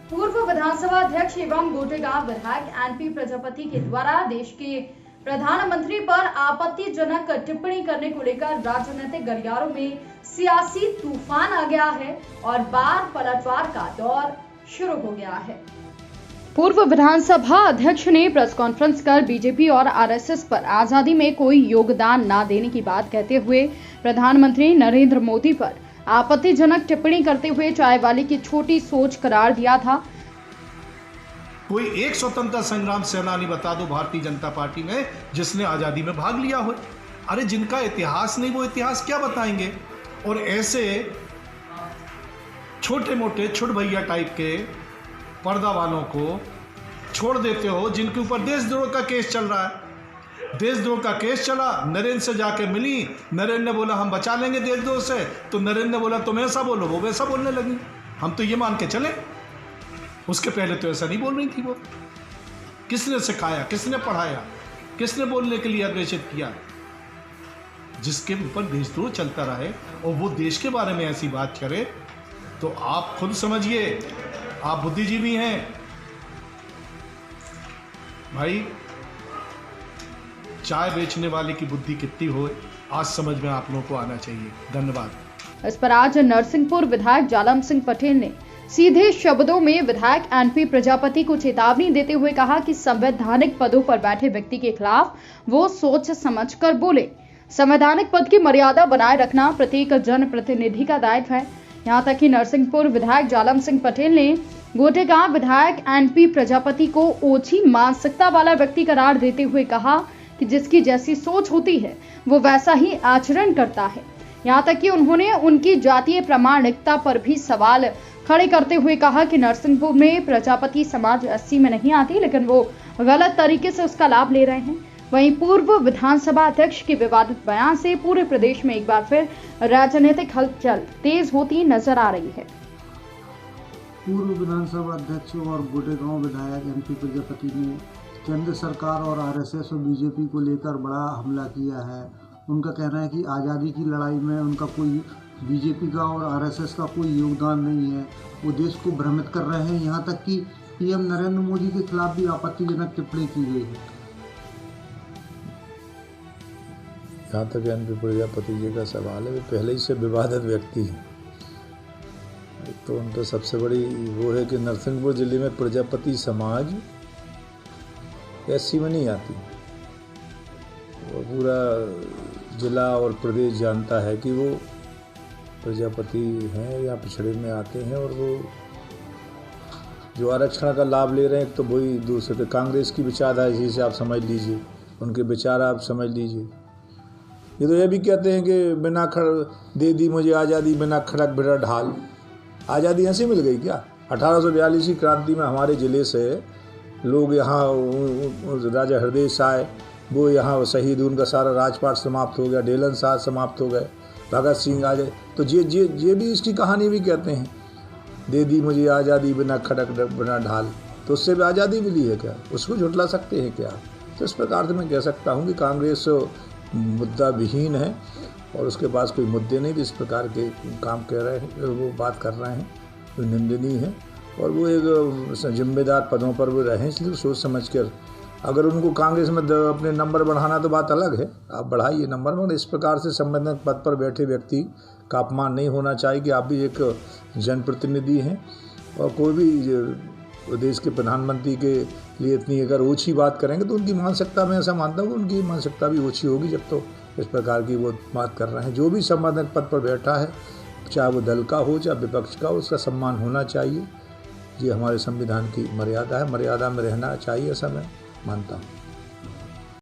पूर्व विधानसभा अध्यक्ष एवं गोटेगांव विधायक एनपी प्रजापति के द्वारा देश के प्रधानमंत्री पर आपत्तिजनक टिप्पणी करने को लेकर राजनीतिक गलियारों में सियासी तूफान आ गया है और बार पलटवार का दौर शुरू हो गया है। पूर्व विधानसभा अध्यक्ष ने प्रेस कॉन्फ्रेंस कर बीजेपी और आरएसएस पर आजादी में कोई योगदान न देने की बात कहते हुए प्रधानमंत्री नरेंद्र मोदी पर आपत्तिजनक टिप्पणी करते हुए चाय वाली की छोटी सोच करार दिया था। कोई एक स्वतंत्रता संग्राम सेनानी बता दो भारतीय जनता पार्टी में जिसने आजादी में भाग लिया हो। अरे जिनका इतिहास नहीं वो इतिहास क्या बताएंगे। और ऐसे छोटे मोटे छुट भैया टाइप के पर्दा वालों को छोड़ देते हो जिनके ऊपर देशद्रोह का केस चल रहा है। देशद्रोह का केस चला, नरेंद्र से जाके मिली, नरेंद्र ने बोला हम बचा लेंगे देशद्रोह से, तो नरेंद्र ने बोला तुम ऐसा बोलो, वो वैसा बोलने लगी। हम तो ये मान के चले, उसके पहले तो ऐसा नहीं बोल रही थी वो। किसने सिखाया, किसने पढ़ाया, किसने बोलने के लिए अग्रेसित किया? जिसके ऊपर देशद्रोह चलता रहे और वो देश के बारे में ऐसी बात करे तो आप खुद समझिए, आप बुद्धिजीवी हैं भाई। चाय बेचने वाले की बुद्धि कितनी हो आज समझ में आप लोगों को आना चाहिए। धन्यवाद। इस पर आज नरसिंहपुर विधायक जालम सिंह पटेल ने सीधे शब्दों में विधायक एनपी प्रजापति को चेतावनी देते हुए कहा कि संवैधानिक पदों पर बैठे व्यक्ति के खिलाफ वो सोच समझकर बोले। संवैधानिक पद की मर्यादा बनाए रखना प्रत्येक जनप्रतिनिधि का दायित्व है। यहाँ तक कि नरसिंहपुर विधायक जालम सिंह पटेल ने गोटेगांव विधायक एनपी प्रजापति को ओछी मानसिकता वाला व्यक्ति करार देते हुए कहा कि जिसकी जैसी सोच होती है वो वैसा ही आचरण करता है। यहाँ तक कि उन्होंने उनकी जातीय प्रामाणिकता पर भी सवाल खड़े करते हुए कहा कि नरसिंहपुर में प्रजापति समाज 80 में नहीं आती, लेकिन वो गलत तरीके से उसका लाभ ले रहे हैं। वहीं पूर्व विधानसभा अध्यक्ष के विवादित बयान से पूरे प्रदेश में एक बार फिर राजनीतिक हलचल तेज होती नजर आ रही है। पूर्व विधानसभा अध्यक्ष और गोटेगांव विधायक एनपी प्रजापति ने केंद्र सरकार और आरएसएस और बीजेपी को लेकर बड़ा हमला किया है। उनका कहना है कि आज़ादी की लड़ाई में उनका कोई बीजेपी का और आरएसएस का कोई योगदान नहीं है। वो देश को भ्रमित कर रहे हैं। यहाँ तक कि पीएम नरेंद्र मोदी के खिलाफ भी आपत्तिजनक टिप्पणी की गई है। जहाँ तक एनपी प्रजापति जी का सवाल है, वे पहले ही से विवादित व्यक्ति हैं। तो उनका सबसे बड़ी वो है कि नरसिंहपुर जिले में प्रजापति समाज 80 में नहीं आती। वो पूरा जिला और प्रदेश जानता है कि वो प्रजापति हैं या पिछड़े में आते हैं और वो जो आरक्षण का लाभ ले रहे हैं तो वही दूसरे कांग्रेस की विचारधारा से आप समझ लीजिए, उनके विचार आप समझ लीजिए। ये तो ये भी कहते हैं कि बिना दे दी मुझे आज़ादी बिना खड़क बिना ढाल। आज़ादी ऐसे मिल गई क्या? 1842 की क्रांति में हमारे ज़िले से लोग यहाँ राजा हृदय आए, वो यहाँ शहीद, उनका सारा राजपाट समाप्त हो गया, डेलन साहब समाप्त हो गए, भगत सिंह आ गए। तो ये भी इसकी कहानी भी कहते हैं, दे दी मुझे आज़ादी बिना खड़क बिना ढाल। तो उससे भी आज़ादी मिली है क्या? उसको झुटला सकते हैं क्या? तो इस प्रकार से मैं कह सकता हूँ कि कांग्रेस मुद्दा विहीन है और उसके पास कोई मुद्दे नहीं। इस प्रकार के काम कह रहे हैं, वो बात कर रहे हैं, वो निंदनीय है। और वो एक जिम्मेदार पदों पर वो रहे, इसलिए सोच समझ कर अगर उनको कांग्रेस में अपने नंबर बढ़ाना तो बात अलग है, आप बढ़ाइए नंबर। मगर इस प्रकार से संवैधानिक पद पर बैठे व्यक्ति का अपमान नहीं होना चाहिए कि आप भी एक जनप्रतिनिधि हैं। और कोई भी देश के प्रधानमंत्री के लिए इतनी अगर ओछी बात करेंगे तो उनकी मानसिकता, मैं ऐसा मानता हूँ उनकी मानसिकता भी ओछी होगी जब तो इस प्रकार की वो बात कर रहे हैं। जो भी संवैधानिक पद पर बैठा है, चाहे वो दल का हो चाहे विपक्ष का हो, उसका सम्मान होना चाहिए। ये हमारे संविधान की मर्यादा है, मर्यादा में रहना चाहिए, ऐसा मैं मानता हूँ।